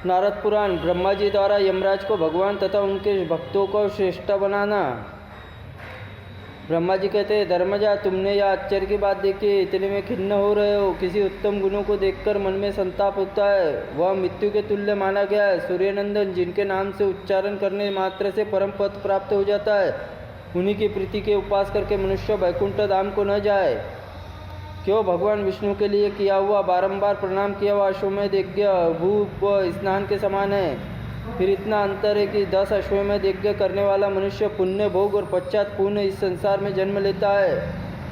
नारद पुराण। ब्रह्मा जी द्वारा यमराज को भगवान तथा उनके भक्तों को श्रेष्ठ बनाना। ब्रह्मा जी कहते हैं, धर्मजा, तुमने यह आश्चर्य की बात देखी, इतने में खिन्न हो रहे हो। किसी उत्तम गुणों को देखकर मन में संताप होता है, वह मृत्यु के तुल्य माना गया है। सूर्यनंदन, जिनके नाम से उच्चारण करने मात्र से परम पद प्राप्त हो जाता है, उन्हीं की प्रीति के उपास करके मनुष्य वैकुंठ धाम को न जाए। क्यों? भगवान विष्णु के लिए किया हुआ बारंबार प्रणाम किया हुआ अश्वमेध यज्ञ भूप स्नान के समान है। फिर इतना अंतर है कि 10 अश्वमेध यज्ञ करने वाला मनुष्य पुण्य भोग और पश्चात पुण्य इस संसार में जन्म लेता है,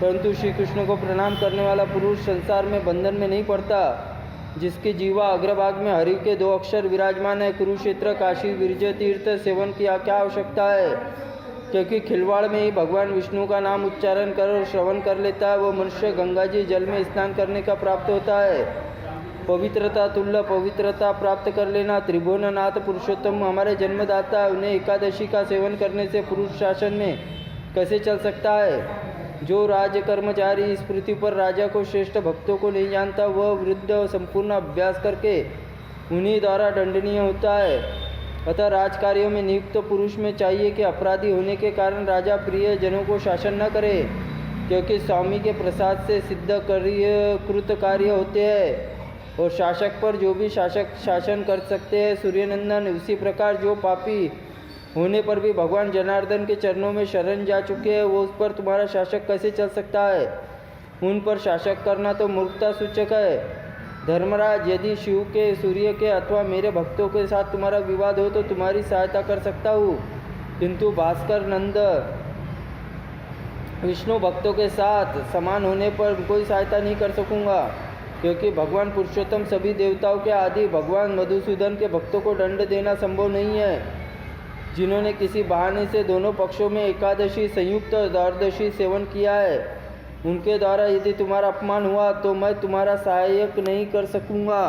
परंतु श्री कृष्ण को प्रणाम करने वाला पुरुष संसार में बंधन में नहीं पड़ता। जिसकी जीवा अग्रभाग में हरि के 2 अक्षर विराजमान है, कुरुक्षेत्र काशी विरज तीर्थ सेवन की क्या आवश्यकता है? क्योंकि खिलवाड़ में ही भगवान विष्णु का नाम उच्चारण कर और श्रवण कर लेता है, वो मनुष्य गंगा जी जल में स्नान करने का प्राप्त होता है। पवित्रता तुल्य पवित्रता प्राप्त कर लेना। त्रिभुवननाथ पुरुषोत्तम हमारे जन्मदाता, उन्हें एकादशी का सेवन करने से पुरुष शासन में कैसे चल सकता है? जो राज कर्मचारी इस पृथ्वी पर राजा को श्रेष्ठ भक्तों को नहीं जानता, वह वृद्ध संपूर्ण अभ्यास करके उन्हीं द्वारा दंडनीय होता है। अतः राजकार्यों में नियुक्त पुरुष में चाहिए कि अपराधी होने के कारण राजा प्रिय जनों को शासन न करे, क्योंकि स्वामी के प्रसाद से सिद्ध कृत कार्य होते हैं और शासक पर जो भी शासक शासन कर सकते हैं। सूर्यनंदन, उसी प्रकार जो पापी होने पर भी भगवान जनार्दन के चरणों में शरण जा चुके हैं, वो उस पर तुम्हारा शासक कैसे चल सकता है? उन पर शासक करना तो मूर्खता सूचक है। धर्मराज, यदि शिव के, सूर्य के अथवा मेरे भक्तों के साथ तुम्हारा विवाद हो तो तुम्हारी सहायता कर सकता हूँ, किंतु भास्कर नंद विष्णु भक्तों के साथ समान होने पर कोई सहायता नहीं कर सकूँगा, क्योंकि भगवान पुरुषोत्तम सभी देवताओं के आदि भगवान मधुसूदन के भक्तों को दंड देना संभव नहीं है। जिन्होंने किसी बहाने से दोनों पक्षों में एकादशी संयुक्त द्वादशी सेवन किया है, उनके द्वारा यदि तुम्हारा अपमान हुआ तो मैं तुम्हारा सहायक नहीं कर सकूँगा।